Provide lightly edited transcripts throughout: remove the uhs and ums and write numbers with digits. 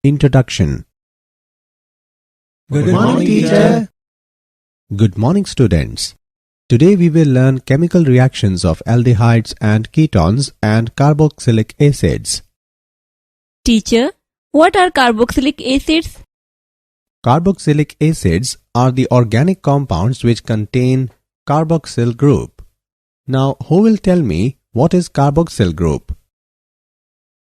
Introduction. Good morning, teacher. Good morning, students. Today we will learn chemical reactions of aldehydes and ketones and carboxylic acids. Teacher, what are carboxylic acids? Carboxylic acids are the organic compounds which contain carboxyl group. Now, who will tell me what is carboxyl group?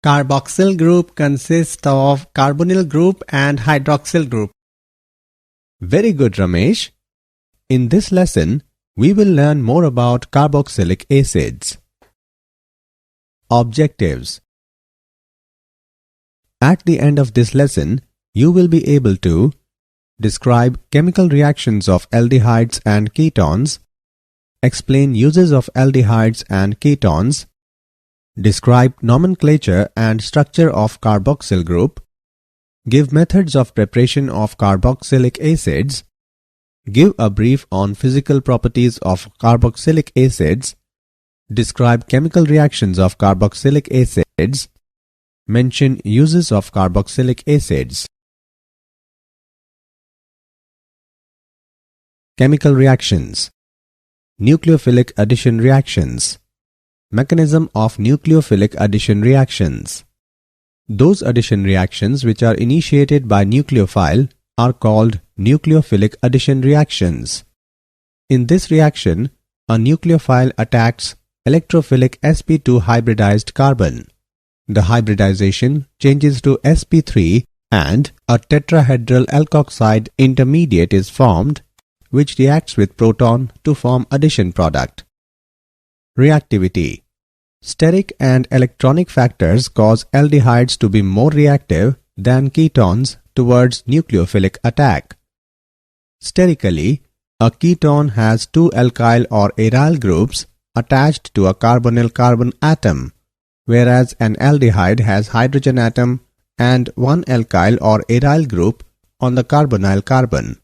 Carboxyl group consists of carbonyl group and hydroxyl group. Very good, Ramesh. In this lesson, we will learn more about carboxylic acids. Objectives. At the end of this lesson, you will be able to describe chemical reactions of aldehydes and ketones, explain uses of aldehydes and ketones, describe nomenclature and structure of carboxyl group, give methods of preparation of carboxylic acids, give a brief on physical properties of carboxylic acids, describe chemical reactions of carboxylic acids, mention uses of carboxylic acids. Chemical reactions. Nucleophilic addition reactions. Mechanism of nucleophilic addition reactions. Those addition reactions which are initiated by nucleophile are called nucleophilic addition reactions. In this reaction, a nucleophile attacks electrophilic sp2 hybridized carbon. The hybridization changes to sp3 and a tetrahedral alkoxide intermediate is formed, which reacts with proton to form addition product. Reactivity. Steric and electronic factors cause aldehydes to be more reactive than ketones towards nucleophilic attack. Sterically, a ketone has two alkyl or aryl groups attached to a carbonyl carbon atom, whereas an aldehyde has hydrogen atom and one alkyl or aryl group on the carbonyl carbon.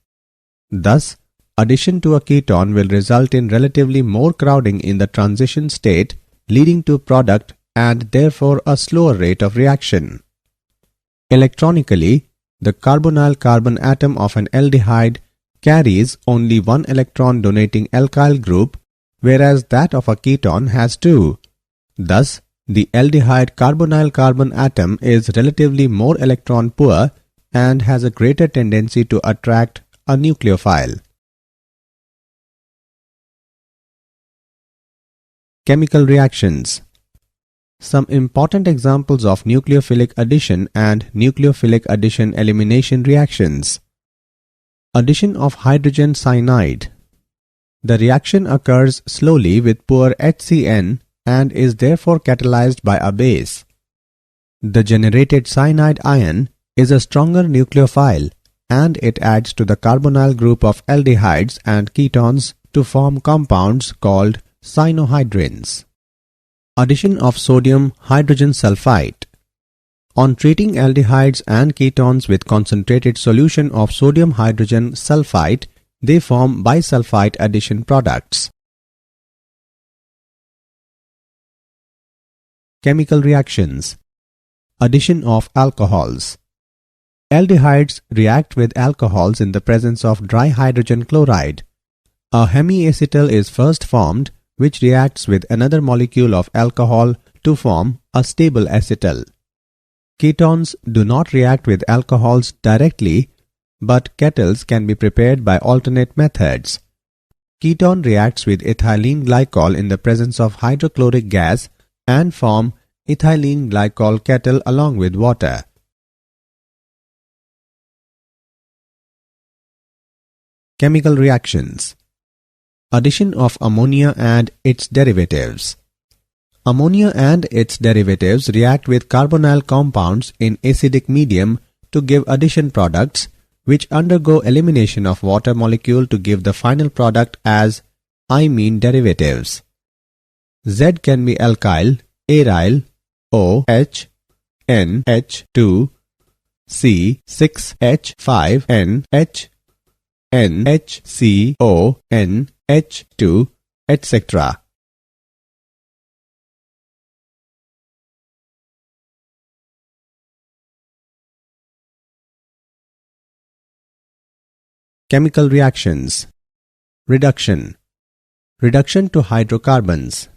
Thus, addition to a ketone will result in relatively more crowding in the transition state, leading to product and therefore a slower rate of reaction. Electronically, the carbonyl carbon atom of an aldehyde carries only one electron donating alkyl group, whereas that of a ketone has two. Thus, the aldehyde carbonyl carbon atom is relatively more electron poor and has a greater tendency to attract a nucleophile. Chemical reactions. Some important examples of nucleophilic addition and nucleophilic addition elimination reactions. Addition of hydrogen cyanide. The reaction occurs slowly with poor HCN and is therefore catalyzed by a base. The generated cyanide ion is a stronger nucleophile and it adds to the carbonyl group of aldehydes and ketones to form compounds called cyanohydrins. Addition of sodium hydrogen sulfite. On treating aldehydes and ketones with concentrated solution of sodium hydrogen sulfite, they form bisulfite addition products. Chemical reactions. Addition of alcohols. Aldehydes react with alcohols in the presence of dry hydrogen chloride. A hemiacetal is first formed, which reacts with another molecule of alcohol to form a stable acetal. Ketones do not react with alcohols directly, but kettles can be prepared by alternate methods. Ketone reacts with ethylene glycol in the presence of hydrochloric gas and form ethylene glycol kettle along with water. Chemical reactions. Addition of ammonia and its derivatives. Ammonia and its derivatives react with carbonyl compounds in acidic medium to give addition products, which undergo elimination of water molecule to give the final product as imine derivatives. Z can be alkyl, aryl, OH, NH2, C6H5NH, NHCON, H2, etc. Chemical reactions. Reduction. Reduction to hydrocarbons.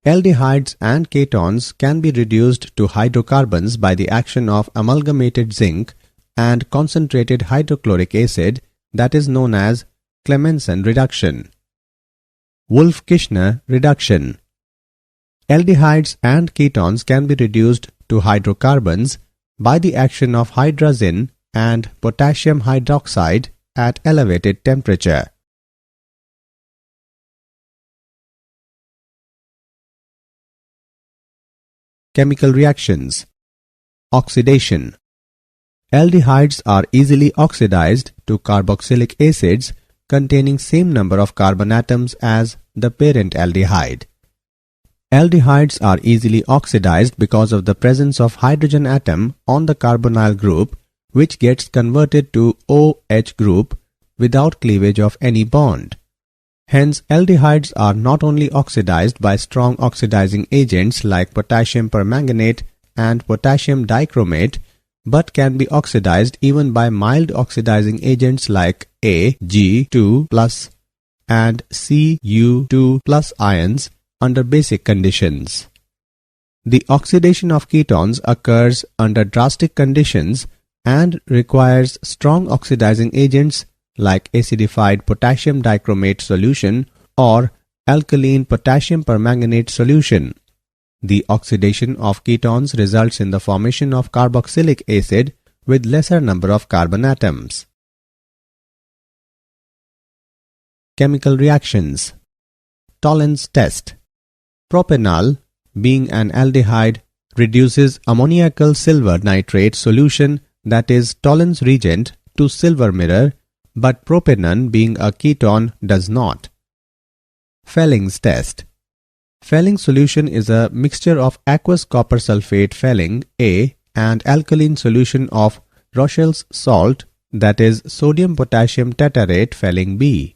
Aldehydes and ketones can be reduced to hydrocarbons by the action of amalgamated zinc and concentrated hydrochloric acid, that is known as Clemmensen reduction. Wolff-Kishner reduction. Aldehydes and ketones can be reduced to hydrocarbons by the action of hydrazine and potassium hydroxide at elevated temperature. Chemical reactions. Oxidation. Aldehydes are easily oxidized to carboxylic acids containing same number of carbon atoms as the parent aldehyde. Aldehydes are easily oxidized because of the presence of hydrogen atom on the carbonyl group, which gets converted to OH group without cleavage of any bond. Hence, aldehydes are not only oxidized by strong oxidizing agents like potassium permanganate and potassium dichromate, but can be oxidized even by mild oxidizing agents like Ag2+ and Cu2+ ions under basic conditions. The oxidation of ketones occurs under drastic conditions and requires strong oxidizing agents like acidified potassium dichromate solution or alkaline potassium permanganate solution. The oxidation of ketones results in the formation of carboxylic acid with lesser number of carbon atoms. Chemical reactions. Tollens test. Propanol, being an aldehyde, reduces ammoniacal silver nitrate solution, that is Tollens reagent, to silver mirror, but propanone, being a ketone, does not. Felling's test. Felling solution is a mixture of aqueous copper sulfate Felling A and alkaline solution of Rochel's salt, that is sodium potassium tetarate Felling B.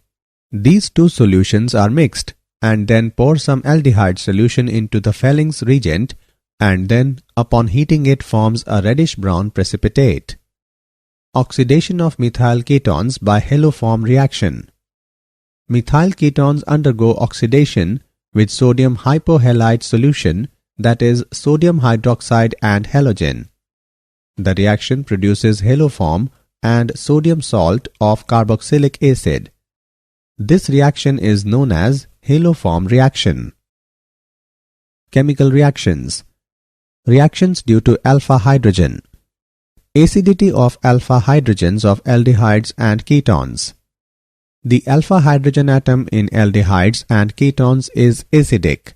These two solutions are mixed and then pour some aldehyde solution into the Felling's reagent, and then upon heating it forms a reddish brown precipitate. Oxidation of methyl ketones by haloform reaction. Methyl ketones undergo oxidation with sodium hypohalide solution, that is sodium hydroxide and halogen. The reaction produces haloform and sodium salt of carboxylic acid. This reaction is known as haloform reaction. Chemical reactions. Reactions due to alpha hydrogen. Acidity of alpha hydrogens of aldehydes and ketones. The alpha hydrogen atom in aldehydes and ketones is acidic.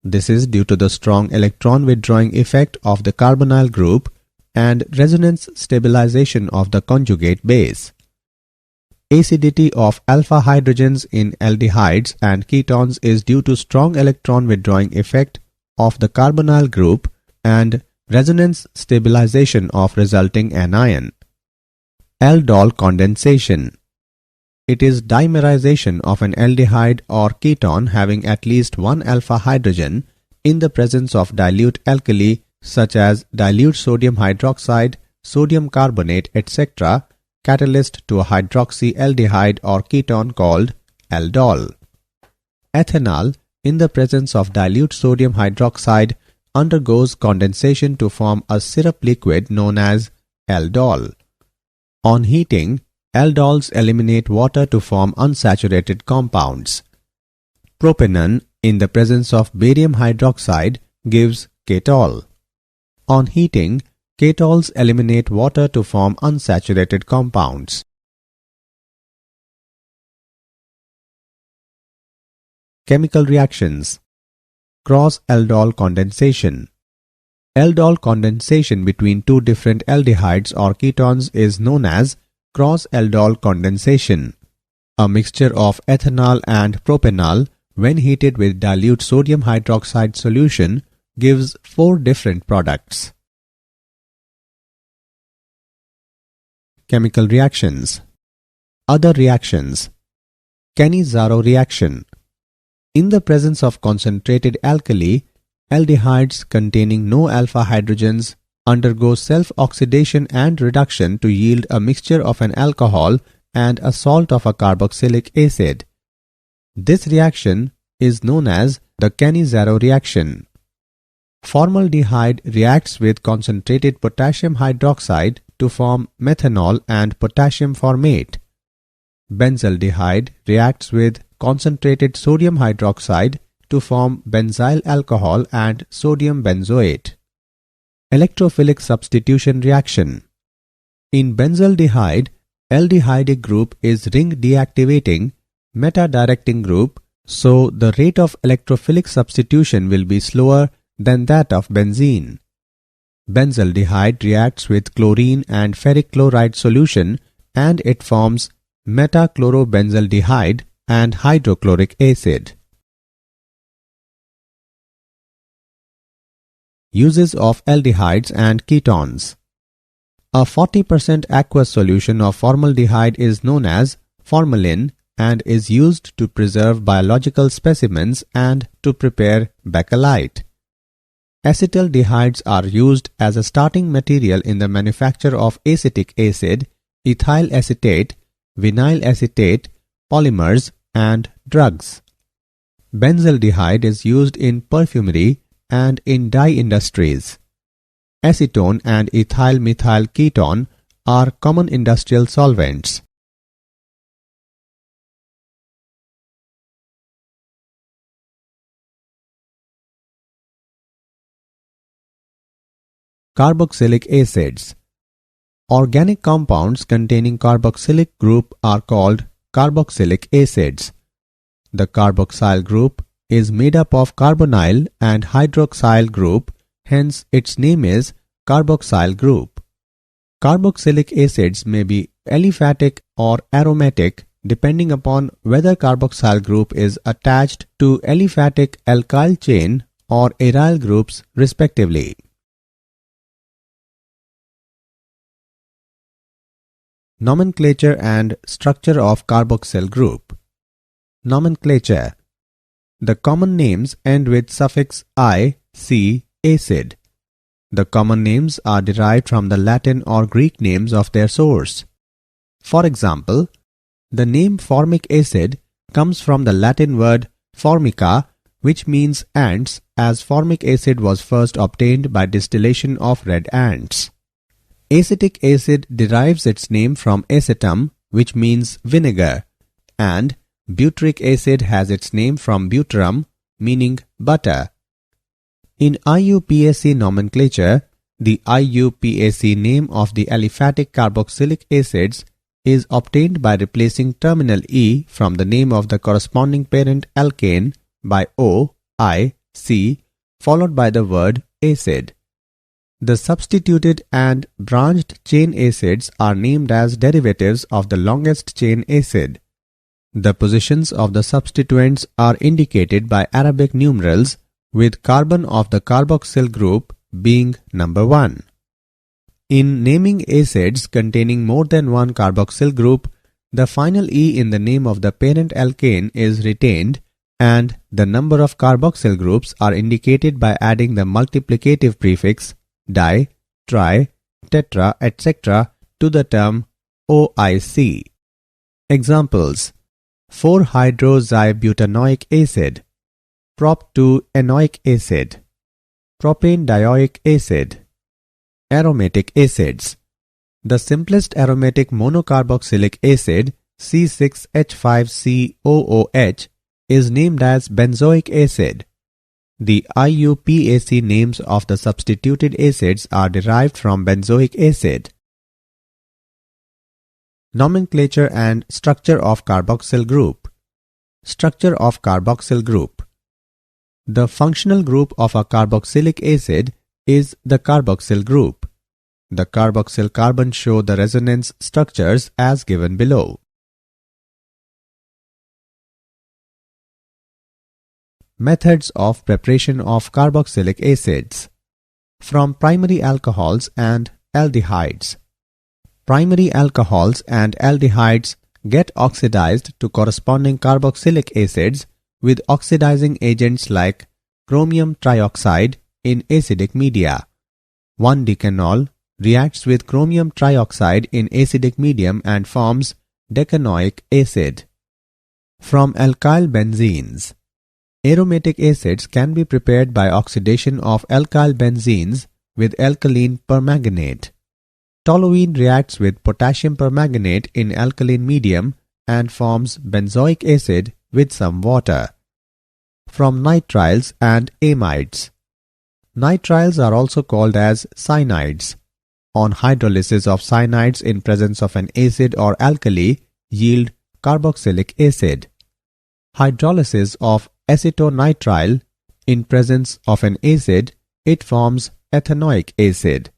This is due to the strong electron withdrawing effect of the carbonyl group and resonance stabilization of the conjugate base. Acidity of alpha hydrogens in aldehydes and ketones is due to strong electron withdrawing effect of the carbonyl group and resonance stabilization of resulting anion. Aldol condensation. It is dimerization of an aldehyde or ketone having at least one alpha hydrogen in the presence of dilute alkali such as dilute sodium hydroxide, sodium carbonate, etc., catalyst to a hydroxyaldehyde or ketone called aldol. Ethanol, in the presence of dilute sodium hydroxide, undergoes condensation to form a syrup liquid known as aldol. On heating, aldols eliminate water to form unsaturated compounds. Propanone, in the presence of barium hydroxide, gives ketol. On heating, ketols eliminate water to form unsaturated compounds. Chemical reactions. Cross-aldol condensation. Aldol condensation between two different aldehydes or ketones is known as cross-aldol condensation. A mixture of ethanol and propanol when heated with dilute sodium hydroxide solution gives 4 different products. Chemical reactions. Other reactions. Cannizzaro reaction. In the presence of concentrated alkali, aldehydes containing no alpha hydrogens undergo self-oxidation and reduction to yield a mixture of an alcohol and a salt of a carboxylic acid. This reaction is known as the Cannizzaro reaction. Formaldehyde reacts with concentrated potassium hydroxide to form methanol and potassium formate. Benzaldehyde reacts with concentrated sodium hydroxide to form benzyl alcohol and sodium benzoate. Electrophilic substitution reaction. In benzaldehyde, aldehydic group is ring deactivating meta-directing group, so the rate of electrophilic substitution will be slower than that of benzene. Benzaldehyde reacts with chlorine and ferric chloride solution and it forms metachlorobenzaldehyde and hydrochloric acid. Uses of aldehydes and ketones. A 40% aqueous solution of formaldehyde is known as formalin and is used to preserve biological specimens and to prepare bakelite. Acetaldehydes are used as a starting material in the manufacture of acetic acid, ethyl acetate, vinyl acetate, polymers, and drugs. Benzaldehyde is used in perfumery and in dye industries. Acetone and ethyl methyl ketone are common industrial solvents. Carboxylic acids. Organic compounds containing carboxylic group are called carboxylic acids. The carboxyl group is made up of carbonyl and hydroxyl group, hence its name is carboxyl group. Carboxylic acids may be aliphatic or aromatic depending upon whether carboxyl group is attached to aliphatic alkyl chain or aryl groups respectively. Nomenclature and structure of carboxyl group. Nomenclature. The common names end with suffix I, C, acid. The common names are derived from the Latin or Greek names of their source. For example, the name formic acid comes from the Latin word formica, which means ants, as formic acid was first obtained by distillation of red ants. Acetic acid derives its name from acetum, which means vinegar, and butyric acid has its name from butyrum, meaning butter. In IUPAC nomenclature, the IUPAC name of the aliphatic carboxylic acids is obtained by replacing terminal E from the name of the corresponding parent alkane by O, I, C, followed by the word acid. The substituted and branched chain acids are named as derivatives of the longest chain acid. The positions of the substituents are indicated by Arabic numerals, with carbon of the carboxyl group being number 1. In naming acids containing more than one carboxyl group, the final E in the name of the parent alkane is retained and the number of carboxyl groups are indicated by adding the multiplicative prefix di, tri, tetra, etc. to the term OIC. Examples: 4-hydroxybutanoic acid, prop-2-enoic acid, propane-dioic acid. Aromatic acids. The simplest aromatic monocarboxylic acid, C6H5COOH, is named as benzoic acid. The IUPAC names of the substituted acids are derived from benzoic acid. Nomenclature and structure of carboxyl group. Structure of carboxyl group. The functional group of a carboxylic acid is the carboxyl group. The carboxyl carbons show the resonance structures as given below. Methods of preparation of carboxylic acids. From primary alcohols and aldehydes. Primary alcohols and aldehydes get oxidized to corresponding carboxylic acids with oxidizing agents like chromium trioxide in acidic media. 1-decanol reacts with chromium trioxide in acidic medium and forms decanoic acid. From alkyl benzenes. Aromatic acids can be prepared by oxidation of alkyl benzenes with alkaline permanganate. Toluene reacts with potassium permanganate in alkaline medium and forms benzoic acid with some water. From nitriles and amides. Nitriles are also called as cyanides. On hydrolysis of cyanides in presence of an acid or alkali yield carboxylic acid. Hydrolysis of acetonitrile in presence of an acid, it forms ethanoic acid.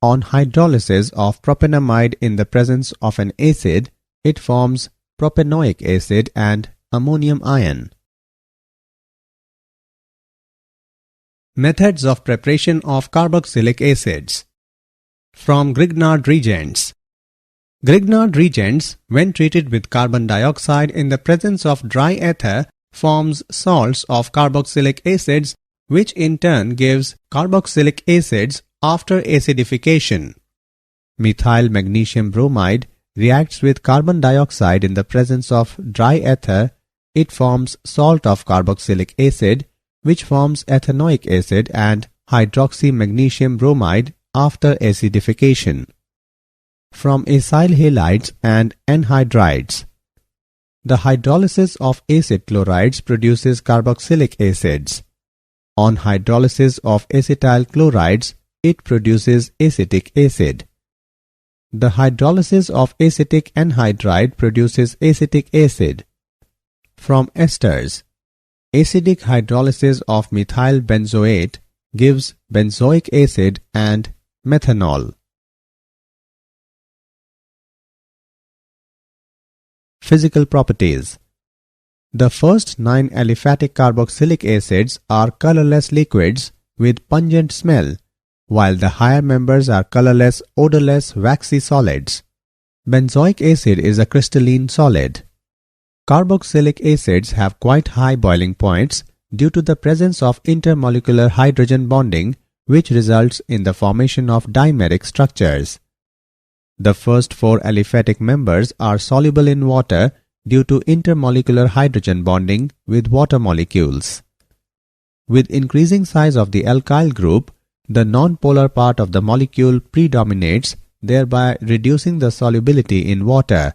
On hydrolysis of propanamide in the presence of an acid, it forms propanoic acid and ammonium ion. Methods of preparation of carboxylic acids. From Grignard reagents. Grignard reagents, when treated with carbon dioxide in the presence of dry ether, forms salts of carboxylic acids, which in turn gives carboxylic acids after acidification. Methyl magnesium bromide reacts with carbon dioxide in the presence of dry ether. It forms salt of carboxylic acid, which forms ethanoic acid and hydroxy magnesium bromide after acidification. From acyl halides and anhydrides. The hydrolysis of acid chlorides produces carboxylic acids. On hydrolysis of acetyl chlorides, it produces acetic acid. The hydrolysis of acetic anhydride produces acetic acid. From esters. Acidic hydrolysis of methyl benzoate gives benzoic acid and methanol. Physical properties. The first 9 aliphatic carboxylic acids are colorless liquids with pungent smell, while the higher members are colorless, odorless, waxy solids. Benzoic acid is a crystalline solid. Carboxylic acids have quite high boiling points due to the presence of intermolecular hydrogen bonding, which results in the formation of dimeric structures. The first 4 aliphatic members are soluble in water due to intermolecular hydrogen bonding with water molecules. With increasing size of the alkyl group, the non-polar part of the molecule predominates, thereby reducing the solubility in water.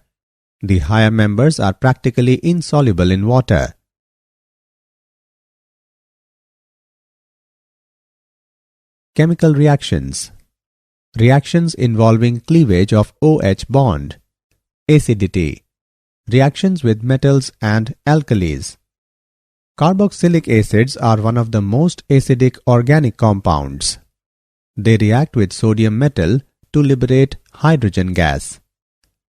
The higher members are practically insoluble in water. Chemical reactions. Reactions involving cleavage of OH bond. Acidity. Reactions with metals and alkalis. Carboxylic acids are one of the most acidic organic compounds. They react with sodium metal to liberate hydrogen gas.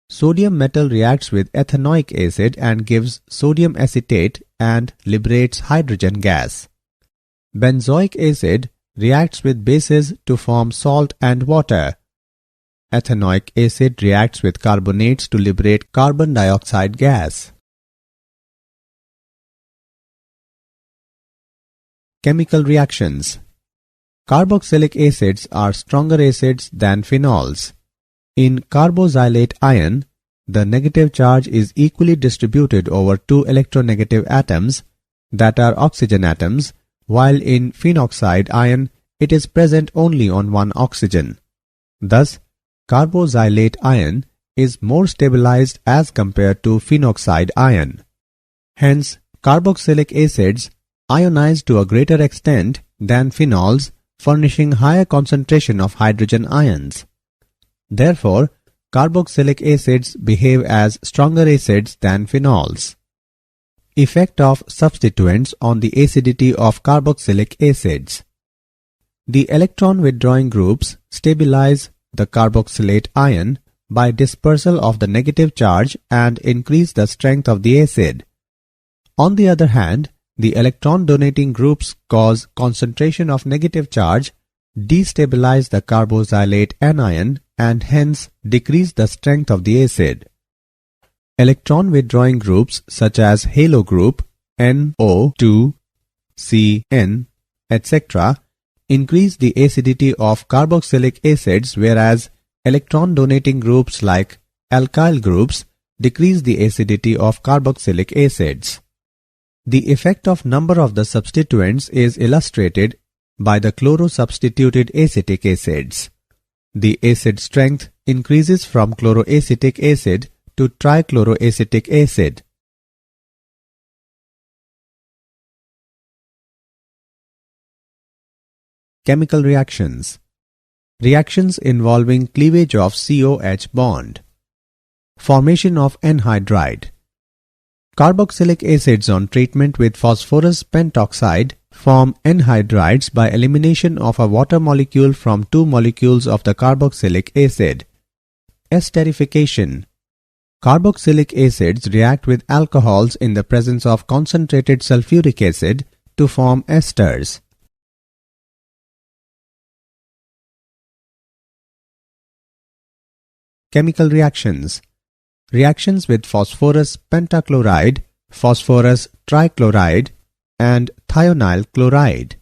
Sodium metal reacts with ethanoic acid and gives sodium acetate and liberates hydrogen gas. Benzoic acid reacts with bases to form salt and water. Ethanoic acid reacts with carbonates to liberate carbon dioxide gas. Chemical reactions. Carboxylic acids are stronger acids than phenols. In carboxylate ion, the negative charge is equally distributed over 2 electronegative atoms that are oxygen atoms, while in phenoxide ion it is present only on one oxygen. Thus, carboxylate ion is more stabilized as compared to phenoxide ion. Hence, carboxylic acids ionize to a greater extent than phenols, furnishing higher concentration of hydrogen ions. Therefore, carboxylic acids behave as stronger acids than phenols. Effect of substituents on the acidity of carboxylic acids. The electron withdrawing groups stabilize the carboxylate ion by dispersal of the negative charge and increase the strength of the acid. On the other hand, the electron donating groups cause concentration of negative charge, destabilize the carboxylate anion, and hence decrease the strength of the acid. Electron withdrawing groups such as halo group, NO2, CN, etc. increase the acidity of carboxylic acids, whereas electron donating groups like alkyl groups decrease the acidity of carboxylic acids. The effect of number of the substituents is illustrated by the chloro-substituted acetic acids. The acid strength increases from chloroacetic acid to trichloroacetic acid. Chemical reactions. Reactions involving cleavage of COH bond. Formation of anhydride. Carboxylic acids on treatment with phosphorus pentoxide form anhydrides by elimination of a water molecule from two molecules of the carboxylic acid. Esterification. Carboxylic acids react with alcohols in the presence of concentrated sulfuric acid to form esters. Chemical reactions. Reactions with phosphorus pentachloride, phosphorus trichloride, and thionyl chloride.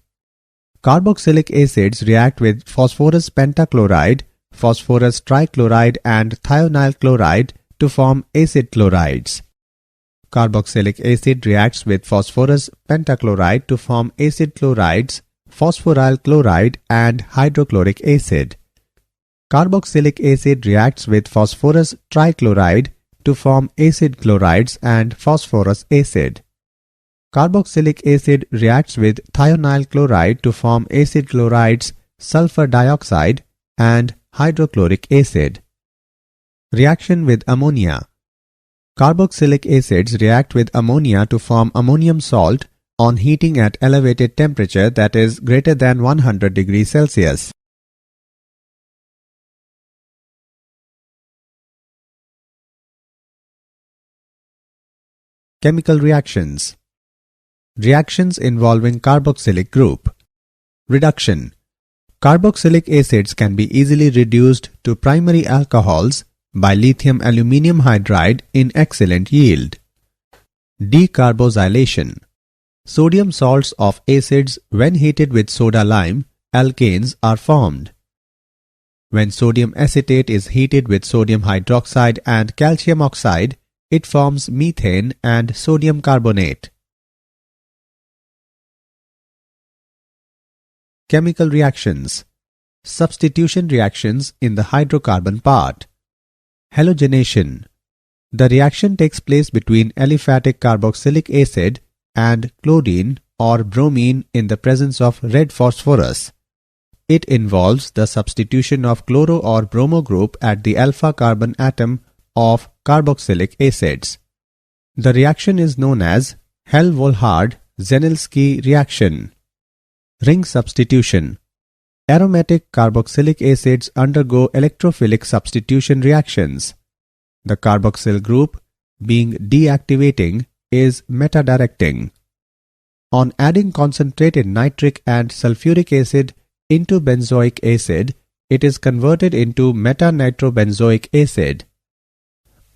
Carboxylic acids react with phosphorus pentachloride, phosphorus trichloride, and thionyl chloride to form acid chlorides. Carboxylic acid reacts with phosphorus pentachloride to form acid chlorides, phosphoryl chloride, and hydrochloric acid. Carboxylic acid reacts with phosphorus trichloride to form acid chlorides and phosphorus acid. Carboxylic acid reacts with thionyl chloride to form acid chlorides, sulfur dioxide, and hydrochloric acid. Reaction with ammonia. Carboxylic acids react with ammonia to form ammonium salt on heating at elevated temperature, that is greater than 100 degrees Celsius. Chemical reactions. Reactions involving carboxylic group. Reduction. Carboxylic acids can be easily reduced to primary alcohols by lithium aluminium hydride in excellent yield. Decarboxylation. Sodium salts of acids when heated with soda lime, alkanes are formed. When sodium acetate is heated with sodium hydroxide and calcium oxide, it forms methane and sodium carbonate. Chemical reactions. Substitution reactions in the hydrocarbon part. Halogenation. The reaction takes place between aliphatic carboxylic acid and chlorine or bromine in the presence of red phosphorus. It involves the substitution of chloro or bromo group at the alpha carbon atom of carboxylic acids. The reaction is known as Hell-Volhard-Zennelsky reaction. Ring substitution. Aromatic carboxylic acids undergo electrophilic substitution reactions. The carboxyl group, being deactivating, is meta-directing. On adding concentrated nitric and sulfuric acid into benzoic acid, it is converted into meta-nitrobenzoic acid.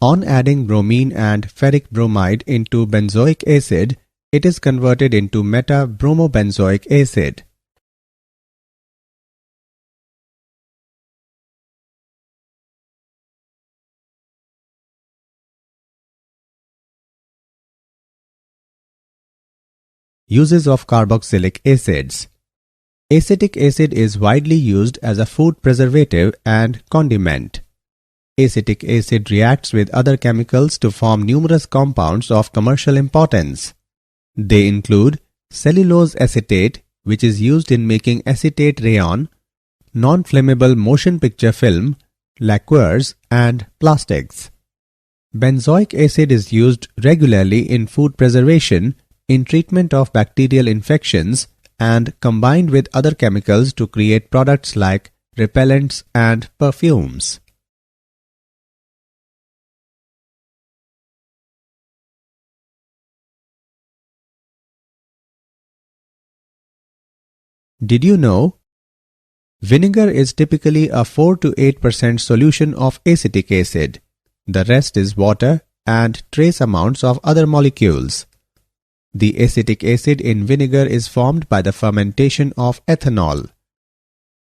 On adding bromine and ferric bromide into benzoic acid, it is converted into meta-bromobenzoic acid. Uses of carboxylic acids. Acetic acid is widely used as a food preservative and condiment. Acetic acid reacts with other chemicals to form numerous compounds of commercial importance. They include cellulose acetate, which is used in making acetate rayon, non-flammable motion picture film, lacquers, and plastics. Benzoic acid is used regularly in food preservation, in treatment of bacterial infections, and combined with other chemicals to create products like repellents and perfumes. Did you know? Vinegar is typically a 4 to 8% solution of acetic acid. The rest is water and trace amounts of other molecules. The acetic acid in vinegar is formed by the fermentation of ethanol.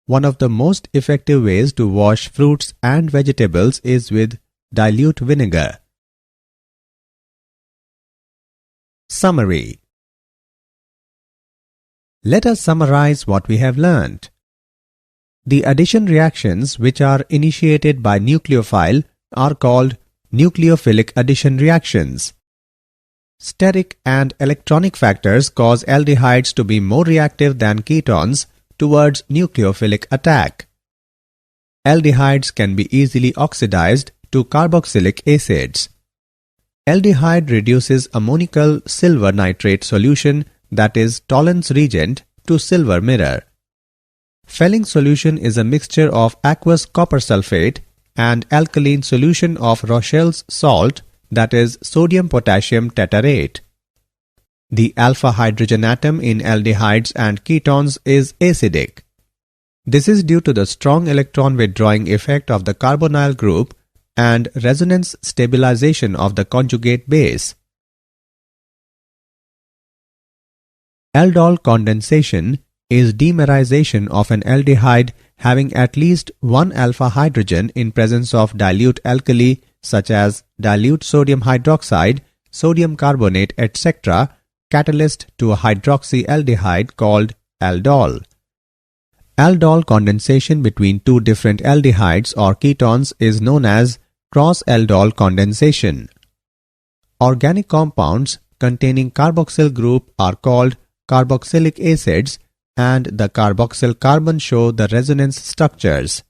One of the most effective ways to wash fruits and vegetables is with dilute vinegar. Summary. Let us summarize what we have learned. The addition reactions which are initiated by nucleophile are called nucleophilic addition reactions. Steric and electronic factors cause aldehydes to be more reactive than ketones towards nucleophilic attack. Aldehydes can be easily oxidized to carboxylic acids. Aldehyde reduces ammoniacal silver nitrate solution, that is Tollens reagent, to silver mirror. Felling solution is a mixture of aqueous copper sulfate and alkaline solution of Rochelle's salt, that is sodium-potassium tetarate. The alpha hydrogen atom in aldehydes and ketones is acidic. This is due to the strong electron withdrawing effect of the carbonyl group and resonance stabilization of the conjugate base. Aldol condensation is dimerization of an aldehyde having at least one alpha hydrogen in presence of dilute alkali such as dilute sodium hydroxide, sodium carbonate, etc., catalyst to a hydroxyaldehyde called aldol. Aldol condensation between two different aldehydes or ketones is known as cross-aldol condensation. Organic compounds containing carboxyl group are called carboxylic acids, and the carboxyl carbon show the resonance structures.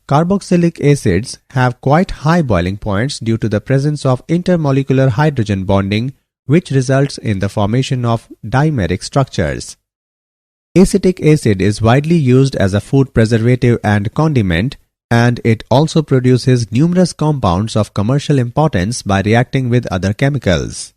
Carboxylic acids have quite high boiling points due to the presence of intermolecular hydrogen bonding, which results in the formation of dimeric structures. Acetic acid is widely used as a food preservative and condiment, and it also produces numerous compounds of commercial importance by reacting with other chemicals.